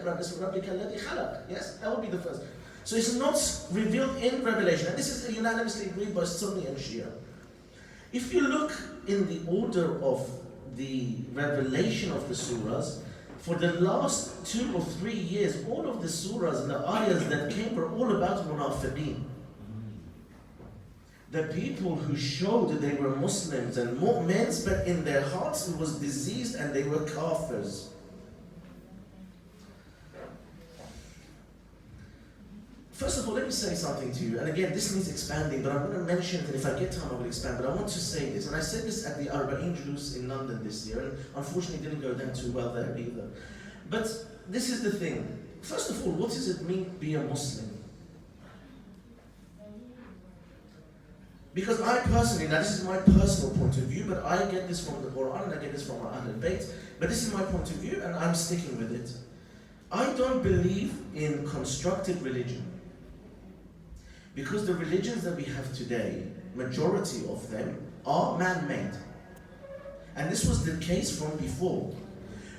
اقرأ باسم ربك الذي خلق. Yes, that would be the first. So it's not revealed in Revelation. And this is unanimously agreed by Sunni and Shia. If you look in the order of the revelation of the surahs, for the last 2 or 3 years, all of the surahs and the ayahs that came were all about munafiqeen. The people who showed that they were Muslims and mu'mins, but in their hearts it was diseased and they were kafirs. First of all, let me say something to you, and again, this needs expanding, but I'm going to mention it, and if I get time I will expand, but I want to say this, and I said this at the Arba'in Julus in London this year, and unfortunately it didn't go down too well there either. But this is the thing. First of all, what does it mean to be a Muslim? Because I personally, now this is my personal point of view, but I get this from the Quran and I get this from our Ahlul Bayt, but this is my point of view and I'm sticking with it. I don't believe in constructed religion. Because the religions that we have today, majority of them are man-made. And this was the case from before.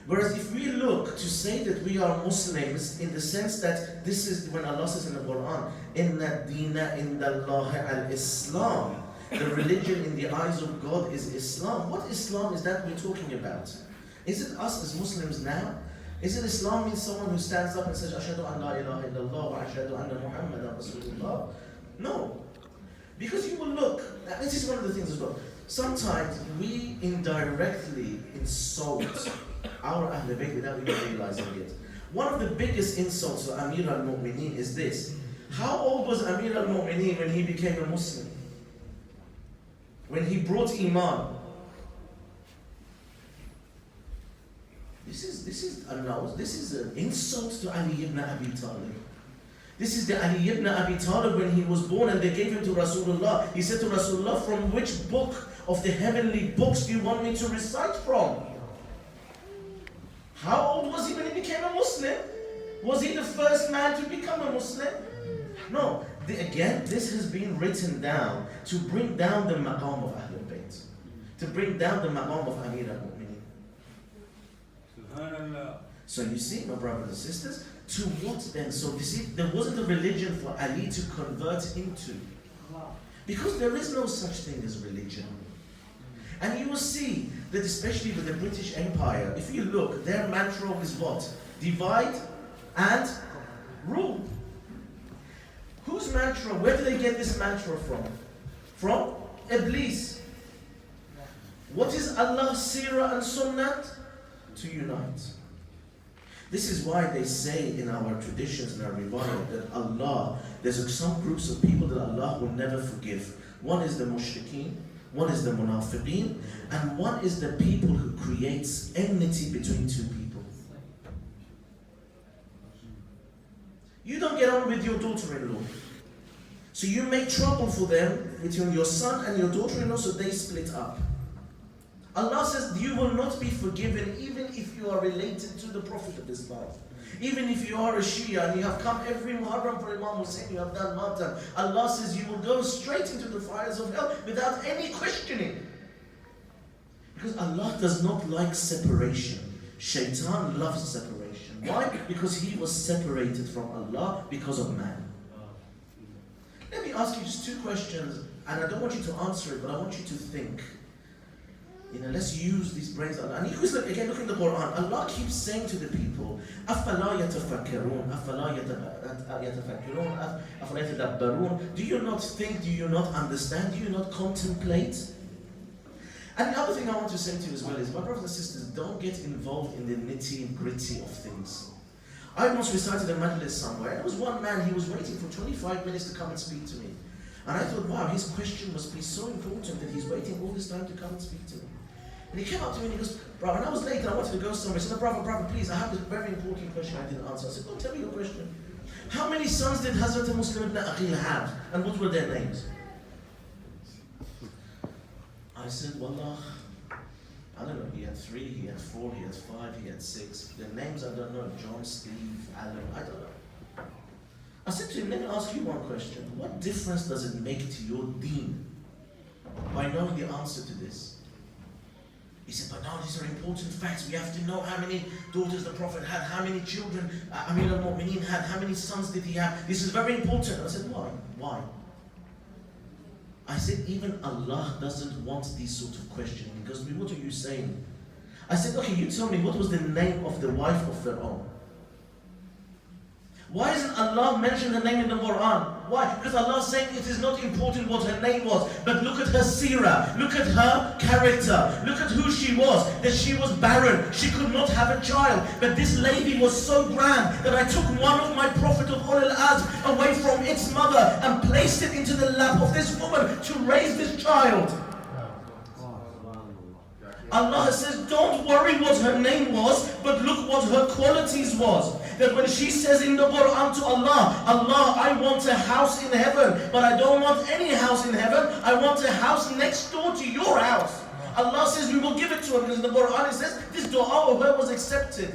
Whereas if we look to say that we are Muslims in the sense that this is when Allah says in the Quran, Inna Dina Indallahi al-Islam, the religion in the eyes of God is Islam. What Islam is that we're talking about? Is it us as Muslims now? Is it Islam means someone who stands up and says, Ashhadu an la ilaha illallah wa ashhadu anna Muhammadan Rasulullah? No. Because you will look, this is one of the things as well. Sometimes we indirectly insult our Ahlul Bayt without even realizing it. One of the biggest insults to Amir al-Mu'mineen is this. How old was Amir al-Mu'mineen when he became a Muslim? When he brought Iman? This is an insult to Ali ibn Abi Talib. This is the Ali ibn Abi Talib when he was born and they gave him to Rasulullah. He said to Rasulullah, from which book of the heavenly books do you want me to recite from? How old was he when he became a Muslim? Was he the first man to become a Muslim? No. Again, this has been written down to bring down the maqam of Ahlul Bayt. To bring down the maqam of Amir al-Mu'mineen. So you see, my brothers and sisters, to what then? So you see, there wasn't a religion for Ali to convert into. Because there is no such thing as religion. And you will see that especially with the British Empire, if you look, their mantra is what? Divide and rule. Whose mantra? Where do they get this mantra from? From Iblis. What is Allah's seerah and sunnah? To unite. This is why they say in our traditions, in our revival, that Allah, there's some groups of people that Allah will never forgive. One is the mushrikeen, one is the munafiqeen, and one is the people who creates enmity between two people. You don't get on with your daughter-in-law. So you make trouble for them between your son and your daughter-in-law, so they split up. Allah says you will not be forgiven even if you are related to the Prophet of Islam. Even if you are a Shia and you have come every Muharram for Imam Hussein, you have done Matam. Allah says you will go straight into the fires of hell without any questioning. Because Allah does not like separation. Shaitan loves separation. Why? Because he was separated from Allah because of man. Let me ask you just 2 questions, and I don't want you to answer it, but I want you to think. Let's use these brains. And you look again, look in the Quran. Allah keeps saying to the people, أَفَلَا يَتَفَكَّرُونَ أَفَلَا يَتَفَكَّرُونَ أَفَلَا يَتَدَبَّرُونَ. Do you not think? Do you not understand? Do you not contemplate? And the other thing I want to say to you as well is, my brothers and sisters, don't get involved in the nitty-gritty of things. I once recited a majlis somewhere. There was one man, he was waiting for 25 minutes to come and speak to me. And I thought, wow, his question must be so important that he's waiting all this time to come and speak to me. And he came up to me and he goes, brother, and I was late and I wanted to go somewhere. He said, brother, please, I have this very important question I didn't answer. I said, tell me your question. How many sons did Hazrat Muslim ibn Aqil have? And what were their names? I said, wallah, I don't know, he had 3, he had 4, he had 5, he had 6. Their names I don't know, John, Steve, Alan, I don't know. I said to him, let me ask you one question. What difference does it make to your deen by knowing the answer to this? He said, but no, these are important facts. We have to know how many daughters the Prophet had, how many children Amir al-Mu'mineen had, how many sons did he have. This is very important. I said, why? Why? I said, even Allah doesn't want these sort of questions. Because what are you saying? I said, okay, you tell me, what was the name of the wife of Pharaoh? Why isn't Allah mentioned her name in the Quran? Why? Because Allah is saying it is not important what her name was, but look at her seerah, look at her character, look at who she was, that she was barren, she could not have a child, but this lady was so grand that I took one of my Prophet of Ulul Azm away from its mother and placed it into the lap of this woman to raise this child. Allah says, don't worry what her name was, but look what her qualities was. That when she says in the Quran to Allah, Allah, I want a house in heaven, but I don't want any house in heaven, I want a house next door to your house. Allah says we will give it to her, because in the Quran it says this dua of her was accepted.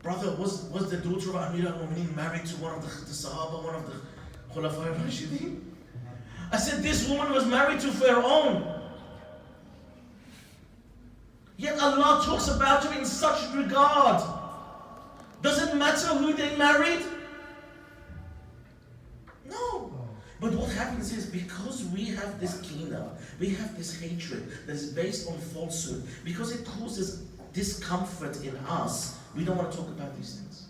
Brother, was the daughter of Amir al-Mu'mineen married to one of the Sahaba, one of the Khulafa al-Rashideen? I said this woman was married to Pharaoh. Yet Allah talks about her in such regard. Does it matter who they married? No. But what happens is, because we have this kina, we have this hatred that is based on falsehood, because it causes discomfort in us, we don't want to talk about these things.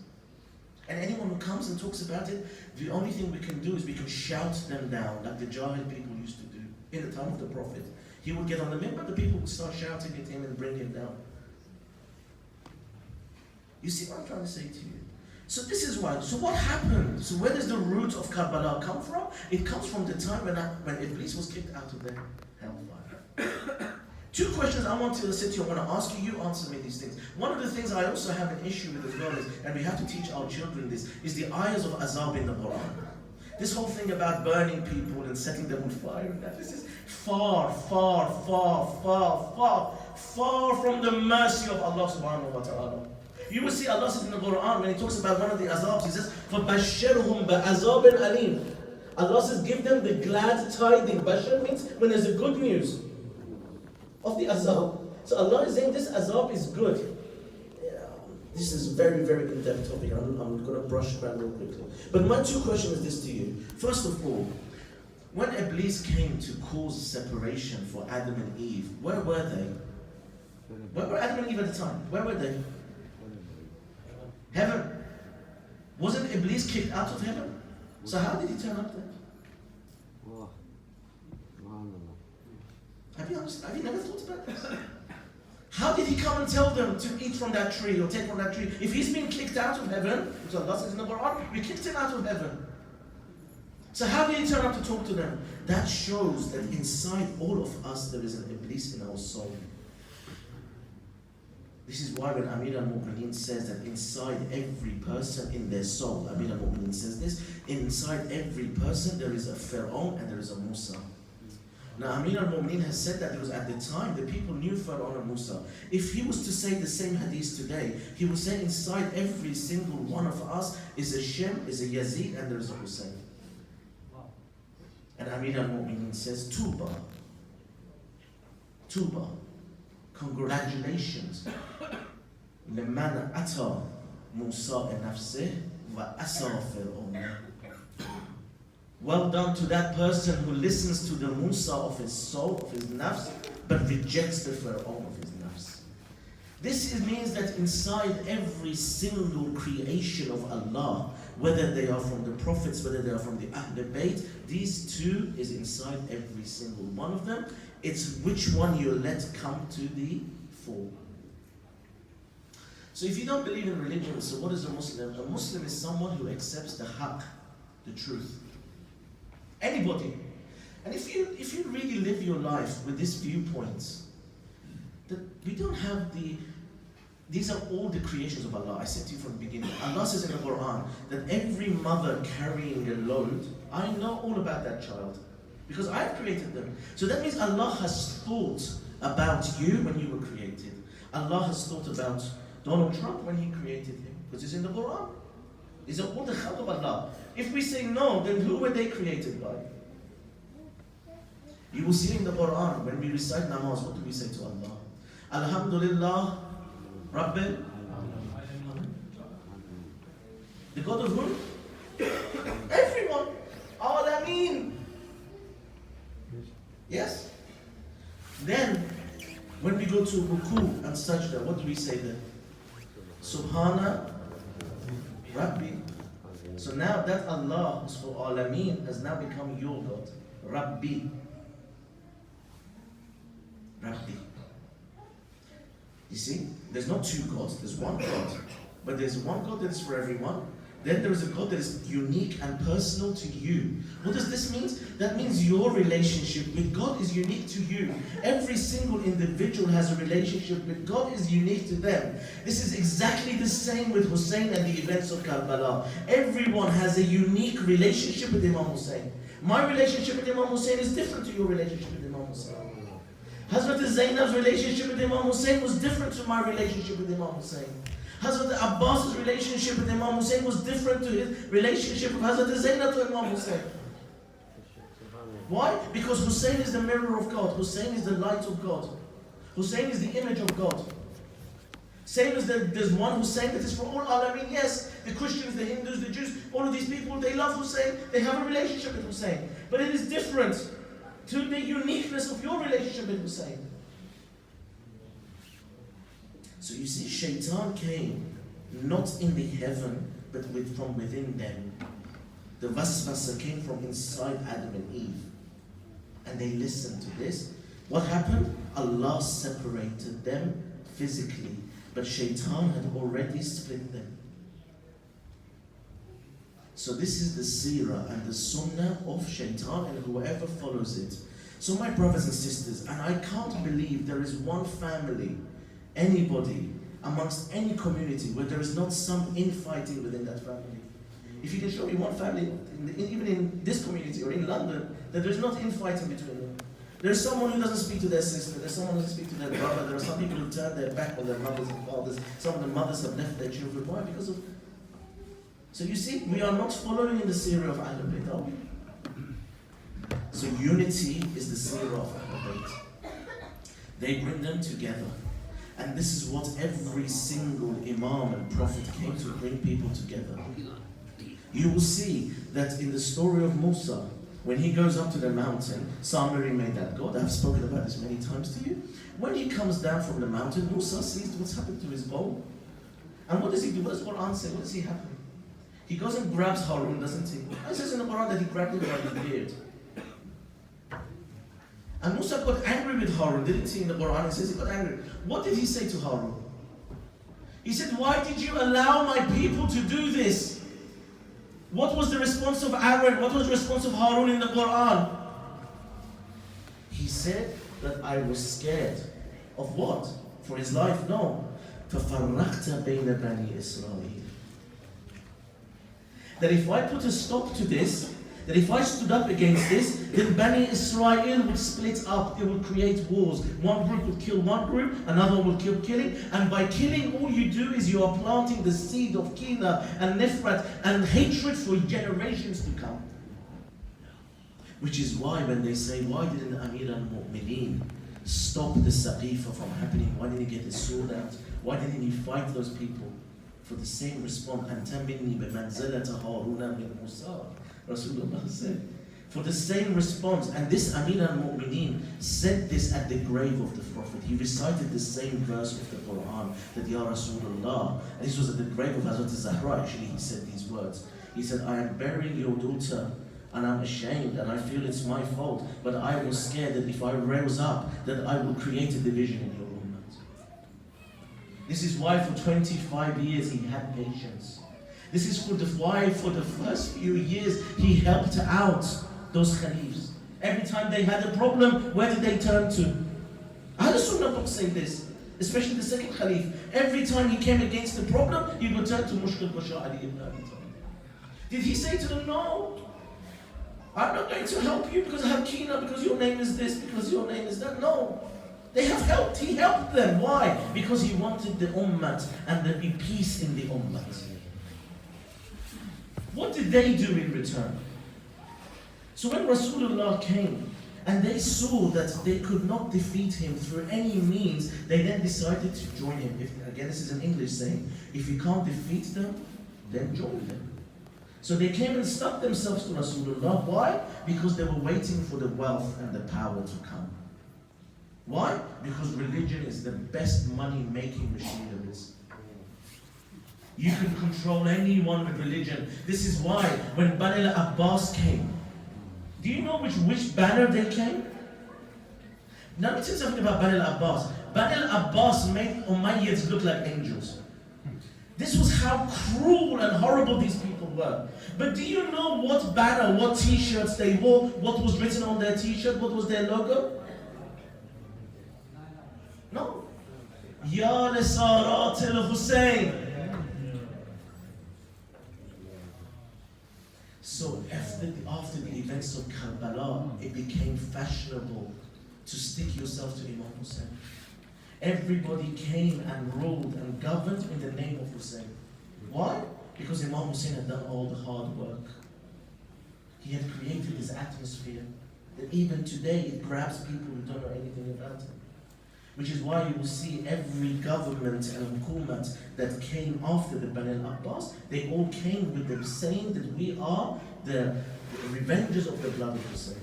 And anyone who comes and talks about it, the only thing we can do is we can shout them down like the Jahil people used to do in the time of the Prophet. He would get on the minbar, the people would start shouting at him and bring him down. You see what I'm trying to say to you? So this is why. So what happened? So where does the root of Karbala come from? It comes from the time when Iblis was kicked out of the hellfire. Two questions I want to sit here, I want to ask you, you answer me these things. One of the things I also have an issue with as well is, and we have to teach our children this, is the ayahs of azab in the Quran. This whole thing about burning people and setting them on fire, and that, this is far, far, far, far, far, far from the mercy of Allah subhanahu wa ta'ala. You will see Allah says in the Quran, when He talks about one of the azabs, He says, فَبَشِّرْهُمْ بَعَذَابٍ أَلِيمٍ. Allah says, give them the glad tidings. Bashar means when there's a good news of the azab. So Allah is saying this azab is good. This is very, very in-depth topic. I'm going to brush around real quickly. But my two questions is this to you. First of all, when Iblis came to cause separation for Adam and Eve, where were they? Where were Adam and Eve at the time? Where were they? Heaven. Wasn't Iblis kicked out of heaven? So how did he turn up there? Have you never thought about this? How did he come and tell them to eat from that tree or take from that tree? If he's been kicked out of heaven, so Allah says in the Quran, we kicked him out of heaven. So how did he turn up to talk to them? That shows that inside all of us there is an Iblis in our soul. This is why when Amir al-Mu'mineen says that inside every person in their soul, Amir al-Mu'mineen says this, inside every person there is a Pharaoh and there is a Musa. Now Amir al-Mu'mineen has said that because at the time the people knew Pharaoh and Musa. If he was to say the same hadith today, he would say inside every single one of us is a Shem, is a Yazid, and there is a Hussein. And Amir al-Mu'mineen says, Tuba. Tuba. Congratulations. لمن أتى موسى نفسه وأسى فرعون. Well done to that person who listens to the Musa of his soul, of his nafs, but rejects the Pharaoh of his nafs. This means that inside every single creation of Allah, whether they are from the prophets, whether they are from the Ahl Bayt, these two is inside every single one of them. It's which one you let come to the fore. So if you don't believe in religion, so what is a Muslim? A Muslim is someone who accepts the haqq, the truth. Anybody. And if you really live your life with this viewpoint, that we don't have these are all the creations of Allah. I said to you from the beginning. Allah says in the Quran that every mother carrying a load, I know all about that child. Because I've created them. So that means Allah has thought about you when you were created. Allah has thought about Donald Trump when He created him. Because it's in the Quran. These are all the khalq of Allah. If we say no, then who were they created by? You will see in the Quran, when we recite namaz, what do we say to Allah? Alhamdulillah, Rabbil. The God of whom? Everyone. Alameen. Yes? Then, when we go to ruku and sajda, what do we say then? Subhana Rabbi. So now that Allah who's for Alameen has now become your God. Rabbi. Rabbi. You see, there's not two gods, there's one God. But there's one God that is for everyone. Then there is a God that is unique and personal to you. What does this mean? That means your relationship with God is unique to you. Every single individual has a relationship with God is unique to them. This is exactly the same with Hussein and the events of Karbala. Everyone has a unique relationship with Imam Hussein. My relationship with Imam Hussein is different to your relationship with Imam Hussein. Hazrat Zainab's relationship with Imam Hussein was different to my relationship with Imam Hussein. Hazrat Abbas's relationship with Imam Hussein was different to his relationship with Hazrat Zainab to Imam Hussein. Why? Because Hussein is the mirror of God. Hussein is the light of God. Hussein is the image of God. Same as there's one Hussein that is for all Alameen. Yes, the Christians, the Hindus, the Jews, all of these people, they love Hussein. They have a relationship with Hussein. But it is different to the uniqueness of your relationship with Hussein. So you see, Shaitan came not in the heaven, but from within them. The Waswasa came from inside Adam and Eve. And they listened to this. What happened? Allah separated them physically. But Shaitan had already split them. So this is the seerah and the sunnah of Shaitan and whoever follows it. So my brothers and sisters, and I can't believe there is one family, anybody, amongst any community where there is not some infighting within that family. If you can show me one family, even in this community or in London, that there's not infighting between them. There's someone who doesn't speak to their sister, there's someone who doesn't speak to their brother, there are some people who turn their back on their mothers and fathers, some of the mothers have left their children. Why? Because of... So you see, we are not following in the seerah of Ahlul Bayt, are we? So unity is the seerah of Ahlul Bayt. They bring them together. And this is what every single Imam and Prophet came to bring people together. You will see that in the story of Musa, when he goes up to the mountain, Samiri made that God. I've spoken about this many times to you. When he comes down from the mountain, Musa sees what's happened to his bow. And what does he do? What does the Quran say? What does he happen? He goes and grabs Harun, doesn't he? It says in the Quran that he grabbed him by the beard. And Musa got angry with Harun, didn't he? In the Quran, it says he got angry. What did he say to Harun? He said, why did you allow my people to do this? What was the response of Aaron? What was the response of Harun in the Quran? He said that I was scared. Of what? For his life? No. فَفَرَّقْتَ بَيْنَ بَنِي إِسْرَائِيلِ. That if I put a stop to this, that if I stood up against this, then Bani Israel would split up. It would create wars. One group would kill one group, another one would keep killing. And by killing, all you do is you are planting the seed of kina and nifrat and hatred for generations to come. Which is why when they say, why didn't Amir al-Mu'mineen stop the Saqifa from happening? Why didn't he get his sword out? Why didn't he fight those people? For the same response, أَنْتَ مِنِّي بِمَنْزَلَةَ هَارُونَ مِنْ مُوسَىٰ. Rasulullah said, for the same response. And this Amir al-Mu'mineen said this at the grave of the Prophet. He recited the same verse of the Quran, that Ya Rasulullah, and this was at the grave of Hazrat Zahra. Actually, he said these words. He said, I am burying your daughter and I'm ashamed and I feel it's my fault, but I was scared that if I rose up, that I would create a division in your ummah. This is why for 25 years he had patience. This is why for the first few years he helped out those caliphs. Every time they had a problem, where did they turn to? Ahl Sunnah books say this, especially the second caliph. Every time he came against the problem, he would turn to Mushkil Bashar Ali ibn Abi Talib. Did he say to them, no, I'm not going to help you because I have kina, because your name is this, because your name is that? No. They have helped. He helped them. Why? Because he wanted the ummah and there be peace in the ummah. What did they do in return? So when Rasulullah came And they saw that they could not defeat him through any means. They then decided to join him. Again, this is an English saying, if you can't defeat them, then join them. So they came and stuck themselves to Rasulullah. Why? Because they were waiting for the wealth and the power to come. Why? Because religion is the best money-making machine there is. You can control anyone with religion. This is why when Bani al-Abbas came, do you know which banner they came? Now let me tell you something about Bani al-Abbas. Bani al-Abbas made Umayyads look like angels. This was how cruel and horrible these people were. But do you know what banner, what t-shirts they wore? What was written on their t-shirt? What was their logo? No. Ya Nasarat al-Hussein. So after the events of Karbala, it became fashionable to stick yourself to Imam Hussein. Everybody came and ruled and governed in the name of Hussein. Why? Because Imam Hussein had done all the hard work. He had created this atmosphere that even today it grabs people who don't know anything about him. Which is why you will see every government and hukumat that came after the Bani al-Abbas, they all came with them saying that we are the revengers of the blood of Hussein.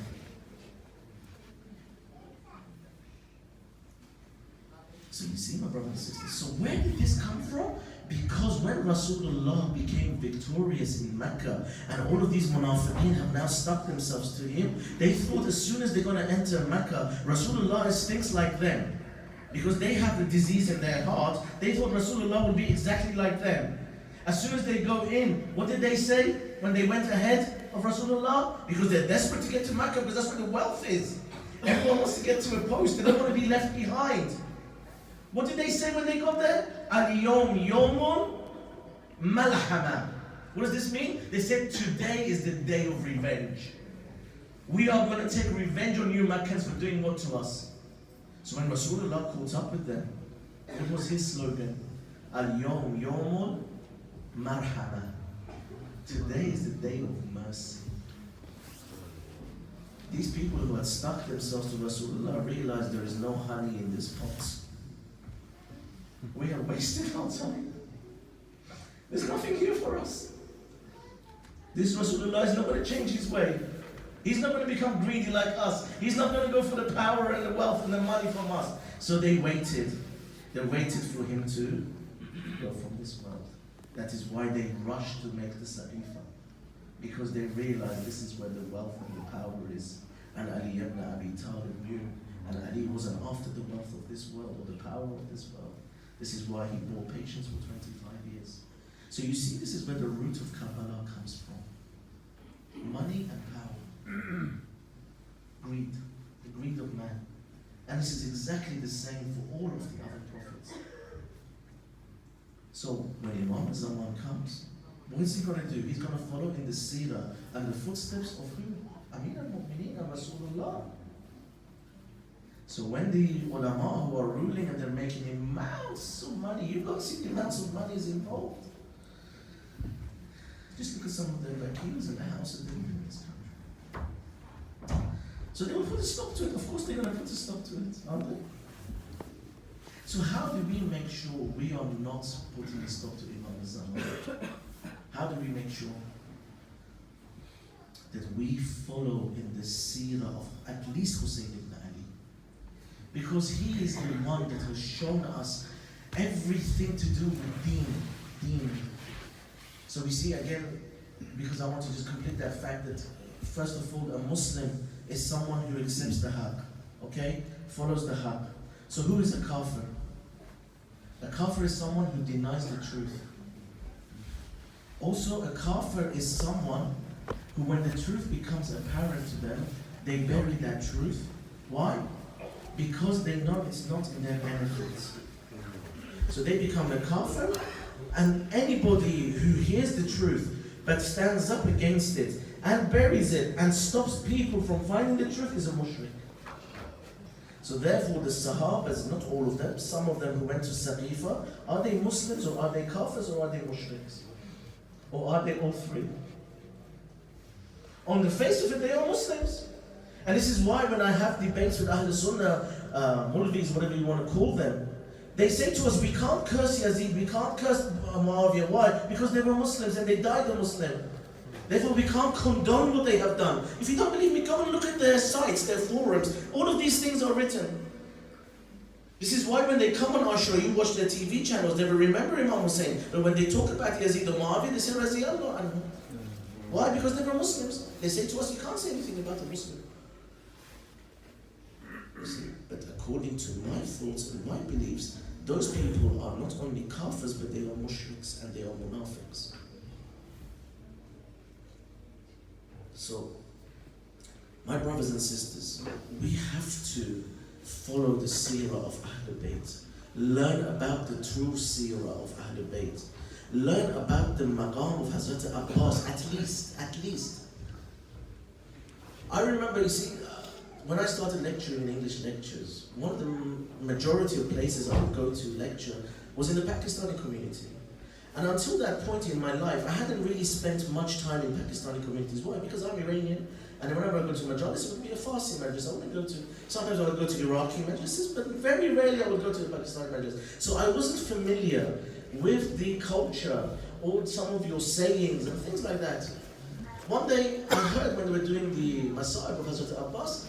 So you see, my brothers and sisters, so where did this come from? Because when Rasulullah became victorious in Mecca and all of these munafiqeen have now stuck themselves to him, they thought as soon as they're going to enter Mecca, Rasulullah stinks like them. Because they have the disease in their heart, they thought Rasulullah would be exactly like them. As soon as they go in, what did they say when they went ahead of Rasulullah? Because they're desperate to get to Mecca because that's where the wealth is. Everyone wants to get to a post, they don't want to be left behind. What did they say when they got there? Al-yawm yawmun malhama. What does this mean? They said today is the day of revenge. We are going to take revenge on you Meccans for doing what to us? So when Rasulullah caught up with them, what was his slogan? Al-yawm yawmun marhama. Today is the day of mercy. These people who had stuck themselves to Rasulullah realized there is no honey in this pot. We are wasting our time. There's nothing here for us. This Rasulullah is not going to change his way. He's not going to become greedy like us. He's not going to go for the power and the wealth and the money from us. So they waited. They waited for him to go from this world. That is why they rushed to make the Saqifa. Because they realized this is where the wealth and the power is. And Ali ibn Abi Talib knew. And Ali wasn't after the wealth of this world or the power of this world. This is why he bore patience for 25 years. So you see, this is where the root of Karbala comes from. Money and power. Greed. The greed of man. And this is exactly the same for all of the other prophets. So when Imam Zaman comes, what is he going to do? He's going to follow in the seerah and the footsteps of who? Amir al-Mu'mineen and Rasulullah. So when the ulama who are ruling and they're making amounts of money, you don't see the amounts of money is involved. Just look at some of the vacuums in the houses they live in this country. So they will put a stop to it. Of course they're going to put a stop to it, aren't they? So how do we make sure we are not putting a stop to Imam Zaman? How do we make sure that we follow in the seerah of at least Hussein ibn Ali? Because he is the one that has shown us everything to do with deen. So we see again, because I want to just complete that fact that first of all, a Muslim is someone who accepts the haqq, okay? Follows the haqq. So who is a kafir? A kafir is someone who denies the truth. Also, a kafir is someone who, when the truth becomes apparent to them, they bury that truth. Why? Because they know it's not in their benefits. So they become a kafir, and anybody who hears the truth but stands up against it and buries it and stops people from finding the truth is a mushrik. So therefore the Sahabas, not all of them, some of them who went to Saqifa, are they Muslims or are they kafirs or are they mushriks? Or are they all three? On the face of it, they are Muslims. And this is why when I have debates with Ahl Sunnah, Mulvis, whatever you want to call them, they say to us, we can't curse Yazid, we can't curse Muawiyah. Why? Because they were Muslims and they died a Muslim. Therefore we can't condone what they have done. If you don't believe me, go and look at their sites, their forums. All of these things are written. This is why when they come on Ashura, you watch their TV channels, they will remember Imam Hussein. But when they talk about Yazid or Muawiyah, they say Raziyallahu anhu. Why? Because they were Muslims. They say to us, you can't say anything about a Muslim. You see, but according to my thoughts and my beliefs, those people are not only kafirs, but they are mushriks and they are munafiqs. So, my brothers and sisters, we have to follow the seerah of Ahlul Bayt. Learn about the true seerah of Ahlul Bayt. Learn about the maqam of Hazrat Abbas, at least. I remember, you see, when I started lecturing in English lectures, one of the majority of places I would go to lecture was in the Pakistani community. And until that point in my life, I hadn't really spent much time in Pakistani communities. Why? Because I'm Iranian, and whenever I go to Majalis, it would be a Farsi majlis. I wouldn't go to, sometimes I would go to Iraqi majlises, but very rarely I would go to the Pakistani majlis. So I wasn't familiar with the culture, or some of your sayings and things like that. One day, I heard when they were doing the Masa'ib of Hazrat Abbas,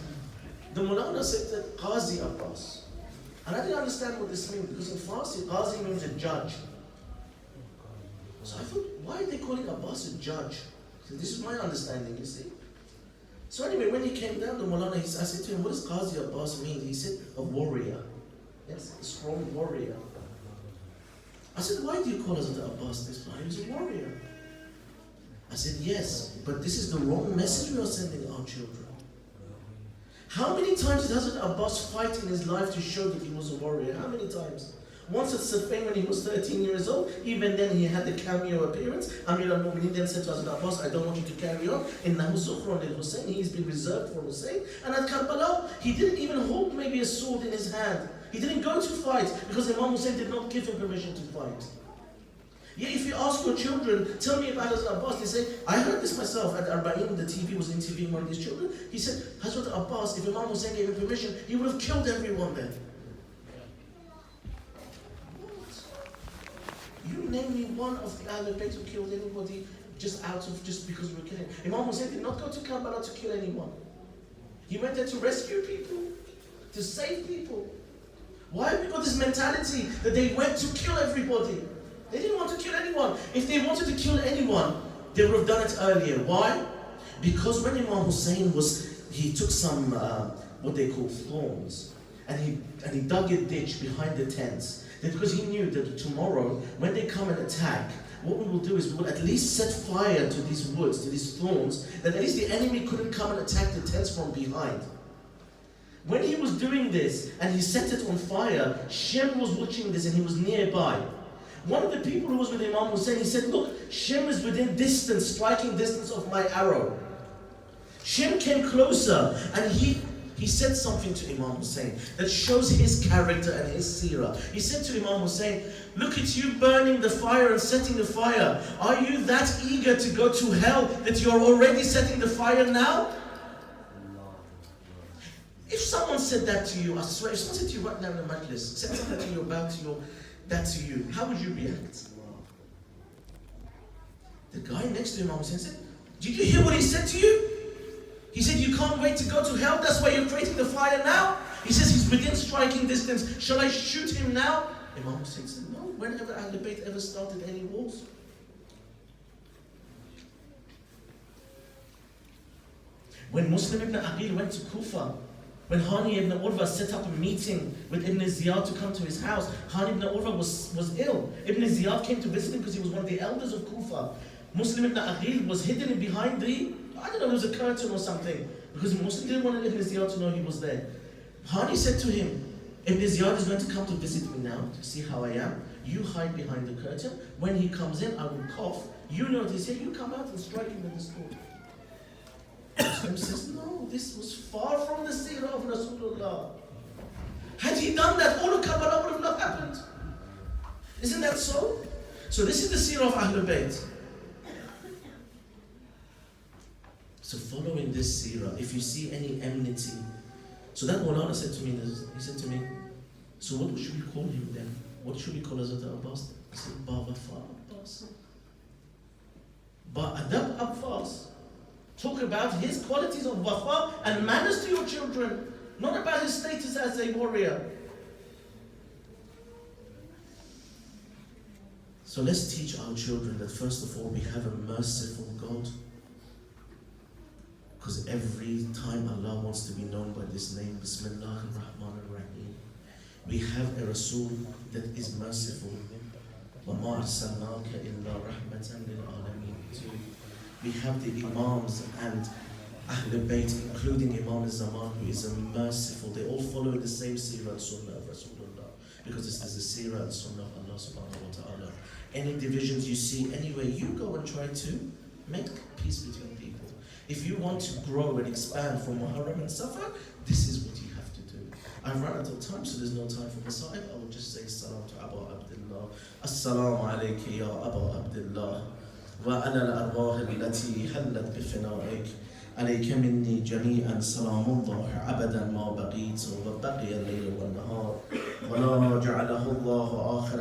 the Mulana said that Qazi Abbas. And I didn't understand what this means, because in Farsi, Qazi means a judge. So I thought, why are they calling Abbas a judge? So this is my understanding, you see. So anyway, when he came down, the Mulana, I said to him, what does Qazi Abbas mean? He said, a warrior. Yes, a strong warrior. I said, why do you call Hazrat Abbas this? He was a warrior. I said, yes, but this is the wrong message we are sending our children. How many times did Hazrat Abbas fight in his life to show that he was a warrior? How many times? Once at Siffin when he was 13 years old, even then he had the cameo appearance. Amir al-Mu'mineen then said to Hazrat Abbas, I don't want you to carry on. Innahu Zukhran al-Hussein, he's been reserved for Hussein. And at Karbala, he didn't even hold maybe a sword in his hand. He didn't go to fight because Imam Hussein did not give him permission to fight. Yet if you ask your children, tell me about Hazrat Abbas, they say, I heard this myself at Arba'in, the TV was interviewing one of these children. He said, Hazrat Abbas, if Imam Hussein gave him permission, he would have killed everyone then. You name me one of the Ahlul Bayt who killed anybody just because we were killing. Imam Hussein did not go to Karbala to kill anyone. He went there to rescue people, to save people. Why have we got this mentality that they went to kill everybody? They didn't want to kill anyone. If they wanted to kill anyone, they would have done it earlier. Why? Because when Imam Hussein he took some, what they call thorns, and he dug a ditch behind the tents. Because he knew that tomorrow, when they come and attack, what we will do is we will at least set fire to these woods, to these thorns, that at least the enemy couldn't come and attack the tents from behind. When he was doing this, and he set it on fire, Shem was watching this and he was nearby. One of the people who was with Imam Hussein, he said, look, Shem is within distance, striking distance of my arrow. Shem came closer and he said something to Imam Hussein that shows his character and his seerah. He said to Imam Hussein, look at you burning the fire and setting the fire. Are you that eager to go to hell that you're already setting the fire now? If someone said that to you, I swear, if someone said to you right now in the majlis, said something to you about that to you, how would you react? The guy next to Imam Hussein said, did you hear what he said to you? He said, you can't wait to go to hell, that's why you're creating the fire now? He says he's within striking distance, shall I shoot him now? Imam Hussein said, no, whenever Ahlul Bayt ever started any wars. When Muslim ibn Aqil went to Kufa, when Hani ibn Urwa set up a meeting with Ibn Ziyad to come to his house, Hani ibn Urwa was ill. Ibn Ziyad came to visit him because he was one of the elders of Kufa. Muslim ibn Aqil was hidden behind I don't know, there was a curtain or something, because Muslim didn't want Ibn Ziyad to know he was there. Hani said to him, Ibn Ziyad is going to come to visit me now, to see how I am. You hide behind the curtain. When he comes in, I will cough. You notice him, you come out and strike him with the sword. Muslim says, no, this was far from the seerah of Rasulullah. Had he done that, all of Karbala would have not happened. Isn't that so? So this is the seerah of Ahlul Bayt. So following this seerah, if you see any enmity, so then Maulana said to me, he said to me, so what should we call him then? What should we call Hazrat Abbas? I said, Ba Wafa Abbas. Ba Adab Abbas. Talk about his qualities of wafa and manners to your children, not about his status as a warrior. So let's teach our children that first of all we have a merciful God. Because every time Allah wants to be known by this name, Bismillah ar-Rahman ar-Rahim, we have a Rasul that is merciful. وَمَا أَرْسَلْنَاكَ إِلَّا رَحْمَةً لِلْعَالَمِينَ. We have the Imams and Ahlul Bayt, including Imam al-Zaman, who is a merciful. They all follow the same seerah and sunnah of Rasulullah, because this is the seerah and sunnah of Allah subhanahu wa ta'ala. Any divisions you see anywhere, you go and try to make peace between people. If you want to grow and expand from Muharram and Safar, this is what you have to do. I've run out of time, so there's no time for Masa'ib. I will just say salam to Abu Abdullah. Assalamu alayki ya Abu Abdullah. وعلى الأرواح التي حلت بفنائك عليك مني جميعا سلام الله أبدا ما بقيت وبقي الليل والنهار ولا جعله الله آخر